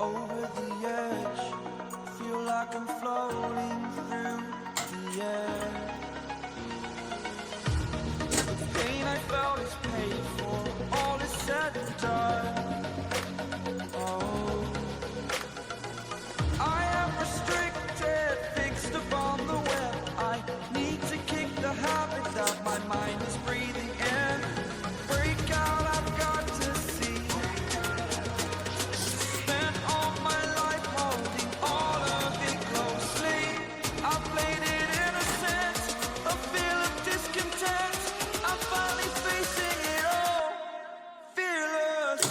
over the edge. Feel like I'm floating through the air. The pain I felt is paid for, all is said and done. Oh, I am restricted, fixed upon the web. I need to kick the habit that my mind is breathing in. Break out, I've got to see. Spent all my life holding all of it closely. I played it innocent, a feel of discontent. I'm finally facing it all, fearless.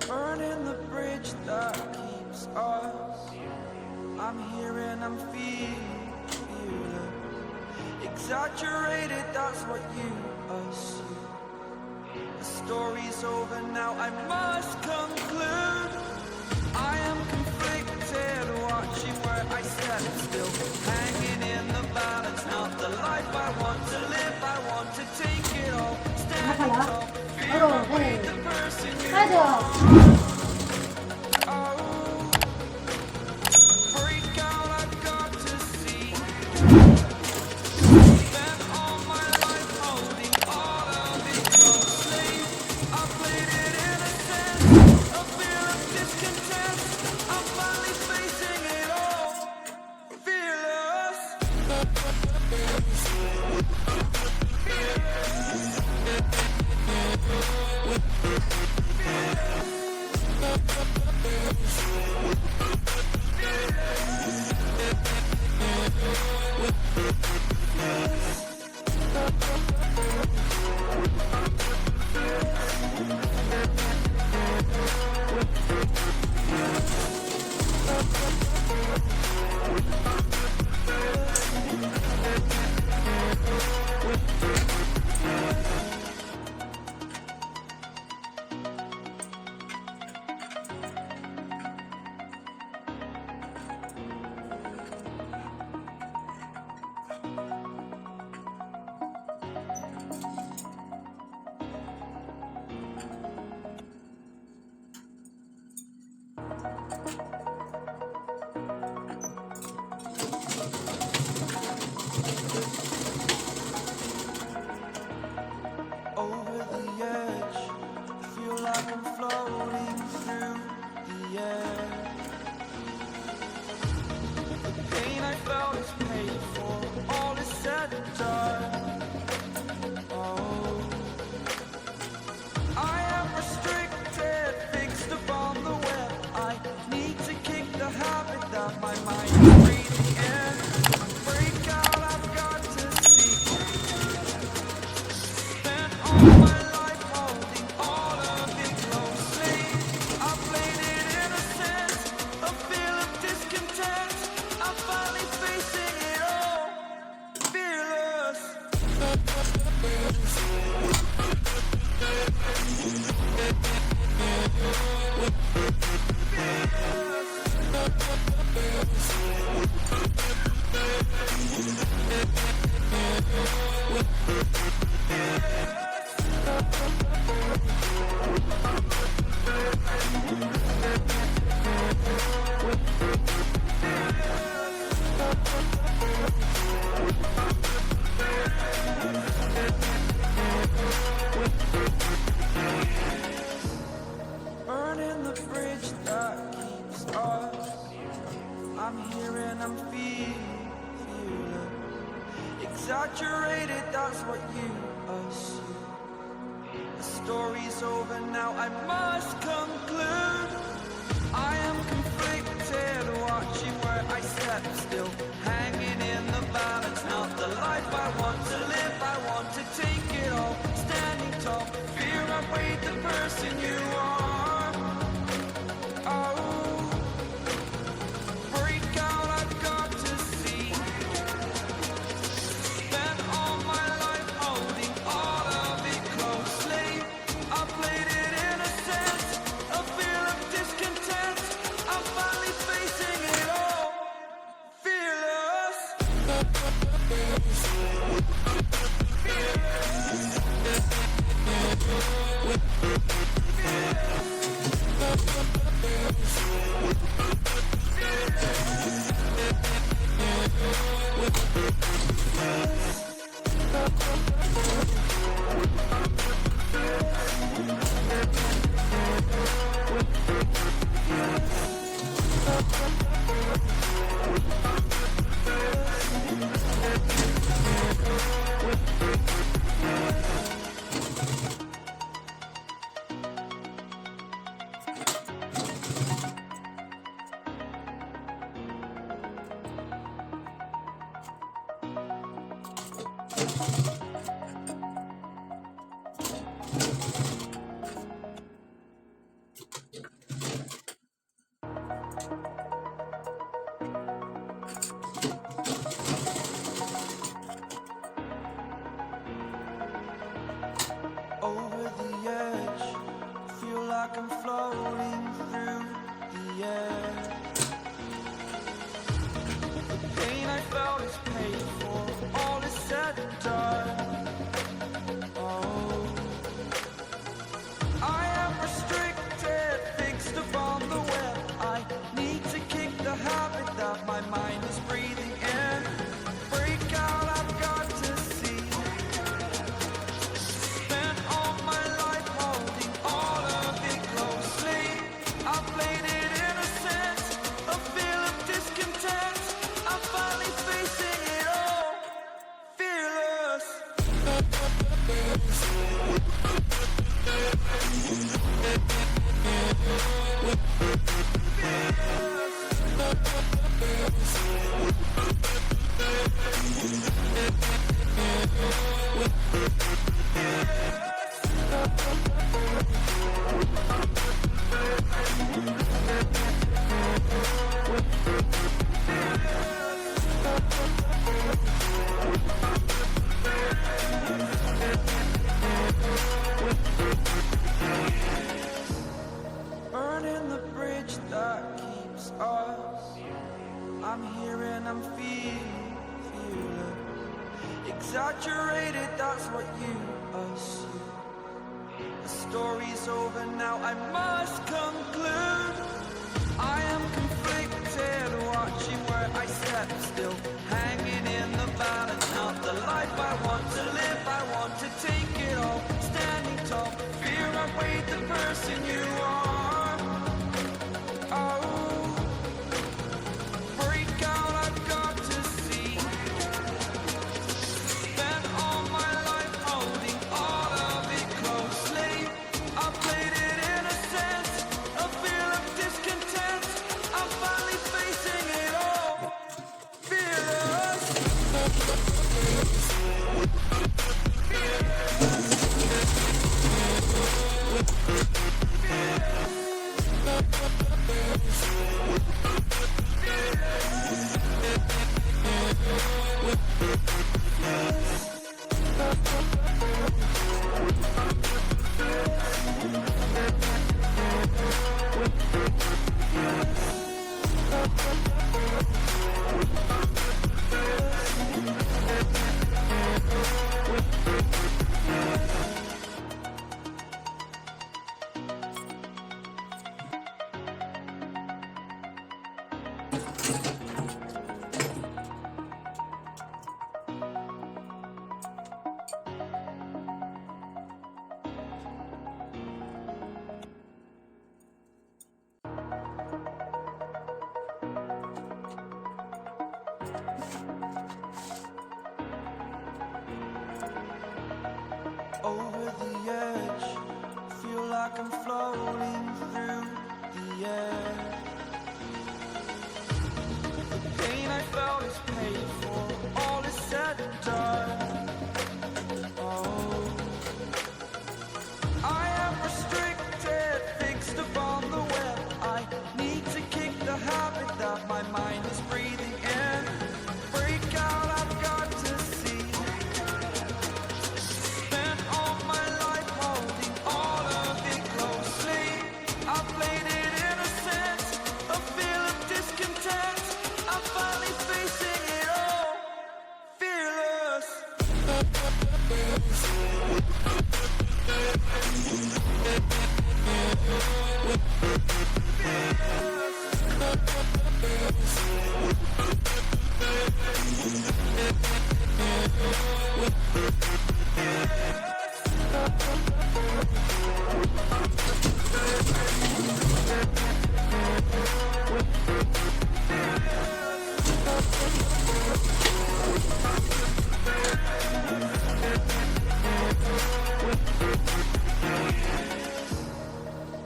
Burning the bridge that keeps us. I'm here and I'm feeling exaggerated, that's what you assume. The story's over now, I must conclude. I am conflicted, watching where I stand still, hanging in the balance. Not the life I want to live, I want to take it all, standing tall, feel away the person you are. Over the edge, feel like I'm floating through the air. The pain I felt is paid for, all is said and done. Oh, I am restricted, fixed upon the web. I need to kick the habit that my mind is breathing in. Break out, I've got to see. Spent all my life holding all of it closely. I played it innocent, a feel of discontent. I'm finally facing it all, fearless. Burning the bridge that keeps us. I'm here and I'm feeling exaggerated, that's what you assume. The story's over now, I must conclude. I am conflicted, watching where I step still, hanging in the balance. Not the life I want to live, I want to take it all, standing tall, Over the edge, feel like I'm floating through the air. The pain I felt is paid for, all is said and done. Oh, I am restricted, fixed upon the web. I need to kick the habit that my mind is breathing in. Break out, I've got to see. Spent all my life holding all of it closely. I played it innocent, a feel of discontent. I'm finally facing it all, fearless. Burning the bridge that keeps us. I'm here and I'm feeling exaggerated, that's what you assume. The story's over now, I must conclude. I am conflicted, watching where I step still, hanging in the balance. Not the life I want to live, I want to take it all. Standing tall, fear I weighed the person you are. Oh, break out, I've got to see. Spent all my life holding all of it closely. I played it innocent, a feel of discontent. I'm finally facing it all, fearless. Over the edge, feel like I'm floating through the air. The pain I felt is paid for, all is said and done. Oh, I am restricted, fixed upon the web. I need to kick the habit that my mind is breathing in. Break out, I've got to see. Spent all my life holding all of it closely. I played it innocent, a feel of discontent. I'm finally facing it all, fearless.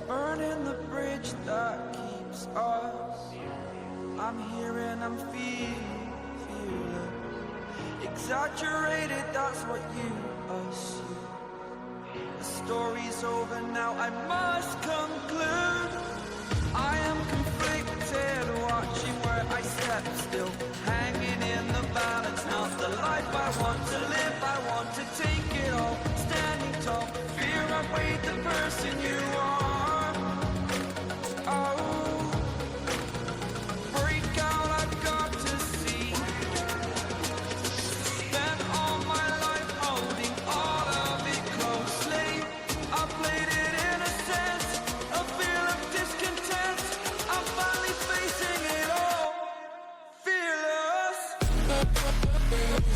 Burning the bridge that keeps us. I'm here and I'm feeling exaggerated, that's what you assume. The story's over now, I must conclude. I am conflicted, watching where I step still, hanging in the balance. Not the life I want to live, I want to take it all, standing tall. Fear I've weighed the person you are. Oh, break out, I've got to see. Spent all my life holding all of it closely. I played it in a sense, a feel of discontent. I'm finally facing it all, fearless. Fearless.